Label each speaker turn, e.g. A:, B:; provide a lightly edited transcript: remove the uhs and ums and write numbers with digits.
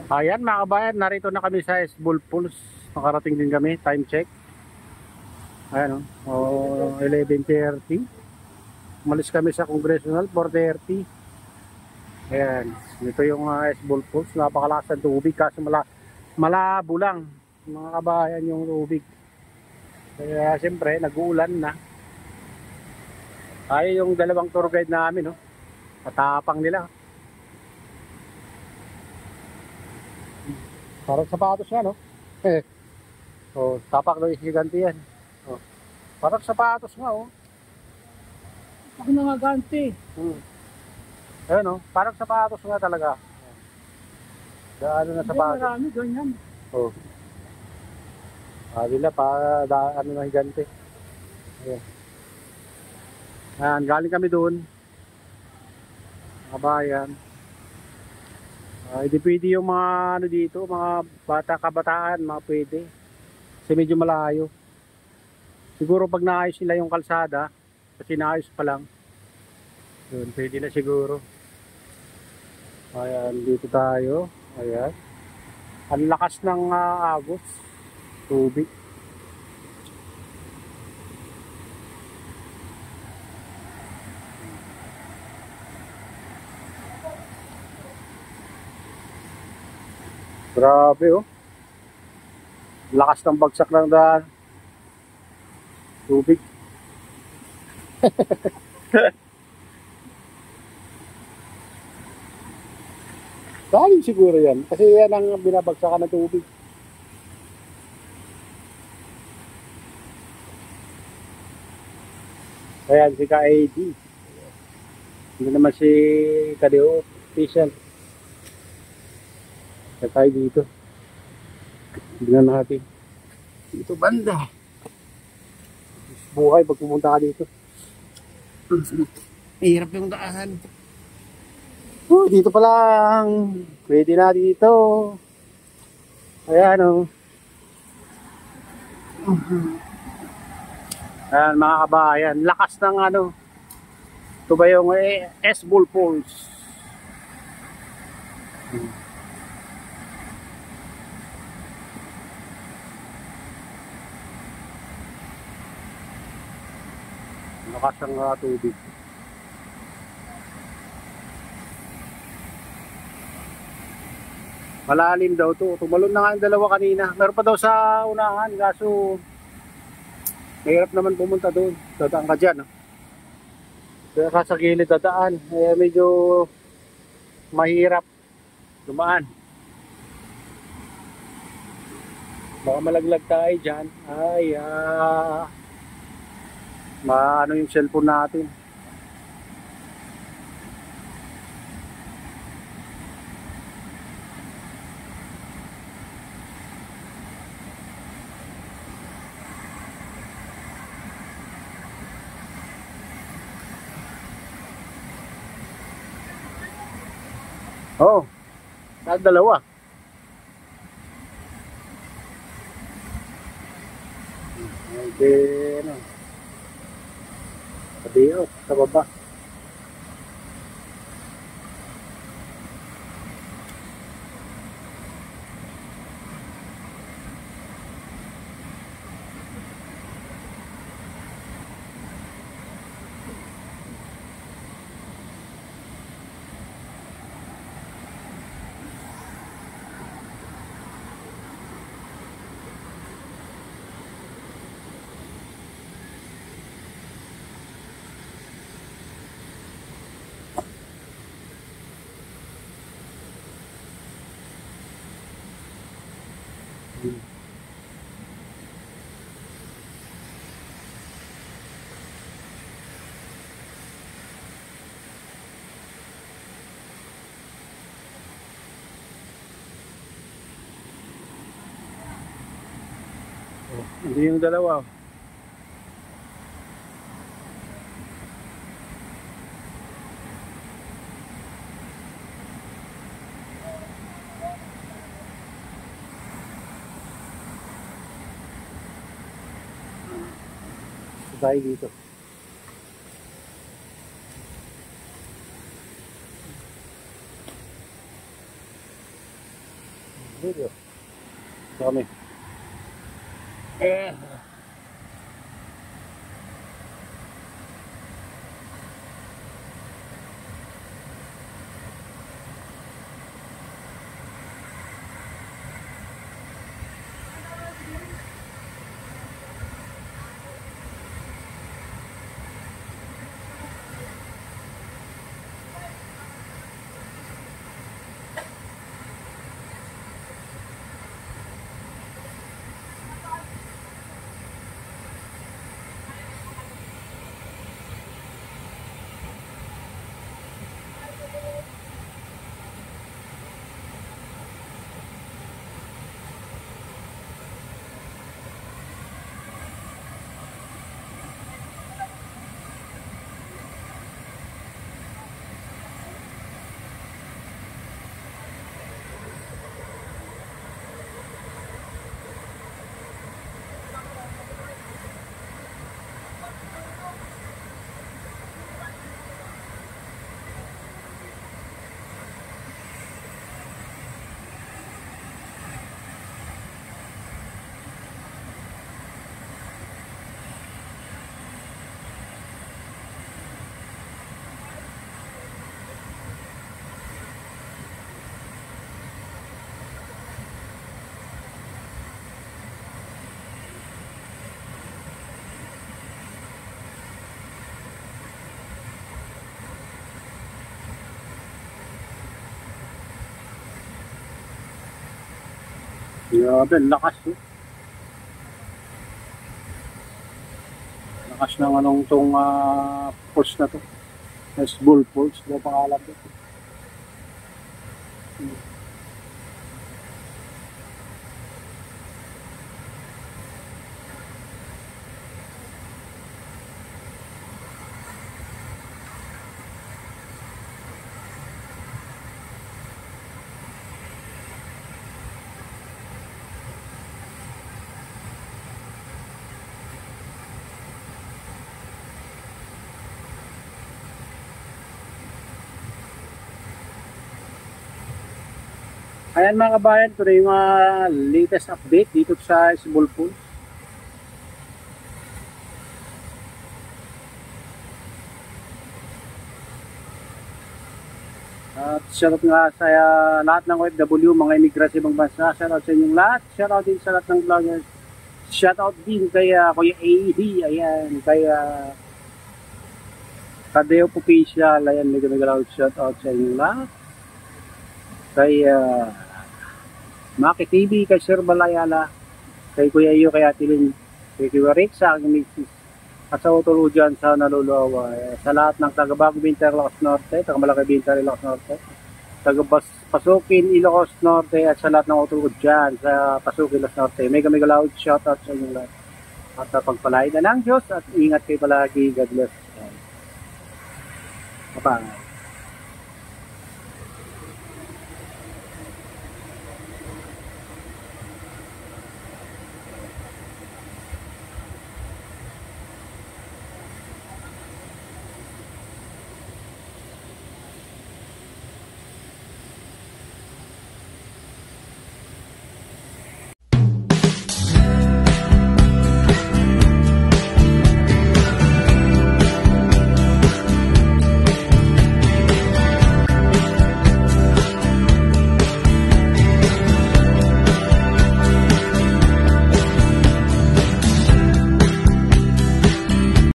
A: Ayan mga kabayan, narito na kami sa Esbol Pools. Nakarating din kami, time check. Ayan o, 11:30. Umalis kami sa Congressional, 4:30. Ayan, ito yung Esbol Pools. Napakalakas ng tubig kasi malabo lang mga kabayan yung tubig. Kaya siyempre, nag-uulan na. Tayo yung dalawang tour guide namin, no? Katapang nila. Parang sapatos nga, no? Oh, tapak ng isigante yan. Oh, parang sapatos nga, oh.
B: Ako nangaganti.
A: Ayun, oh, parang sapatos nga talaga. Ano na sapatos.
B: Marami ganyan.
A: Oh. Sabi na, ano na higante. Ayan. Ayan, galing kami doon. Kabayan. Hindi pwede yung mga ano dito, mga kabataan, mga pwede. Kasi medyo malayo. Siguro pag naayos nila yung kalsada, kasi naayos pa lang, yun, pwede na siguro. Ayan, dito tayo. Ayan. Ang lakas ng agos. Tubig. Grabe, oh. Lakas ng bagsak ng daan. Tubig. Galing siguro yan. Kasi yan ang binabagsakan ng tubig. Ayan, si Ka-AD. Hindi naman si Kadeo official. Kaya tayo dito. Tignan natin. Dito banda. Buhay pag pumunta ka dito. Hirap yung daan. Dito pa lang. Pwede na dito. Ayan, oh. Ayan mga kabayan. Lakas ng ano. Ito ba yung Esbol Falls? Lakas ng tubig. Malalim daw to. Tumalon na nga yung dalawa kanina. Meron pa daw sa unahan. Kaso mahirap naman pumunta doon. Dadaan ka dyan. Kaya ka sa gilid dadaan. Medyo mahirap dumaan. Baka malaglag tayo dyan. Ay, maano yung cellphone natin. Oh, dalawa. Okay, ano. Sabi, sa baba. Hindi yung dalawa. Tayo dito. Video. Ito kami. Eh. Grabe, lakas oh. Lakas ng anong tong pulse na to. S-Bull pulse, ano pangalan to? Ayan mga kabayan, ito na yung latest update dito sa S-Bull pulse. At shoutout nga sa lahat ng OFW, mga imigrasyon ibang bansa. Shoutout sa inyong lahat. Shoutout din sa lahat ng vloggers. Shoutout din kay Kuya AD. Ayan, kay Tadeo Official. Ayan, may gumagalaw. Shoutout sa inyong lahat. Kay Maki TV, kay Sir Balayala, kay Kuya Iyo, kay Ate Lynn, kay Kuya Rick, sa aking misis. At sa utolo dyan sa Naluluawa, sa lahat ng taga-Bago Binter, Ilocos Norte, taga-Malaki Binter, Ilocos Norte, taga-Pasukin, Ilocos Norte, at sa lahat ng utolo dyan sa Pasukin, Ilocos Norte. Mega loud shoutout sa inyong lahat. At pagpalain na ng Diyos at ingat kayo palagi. God bless. Bye-bye.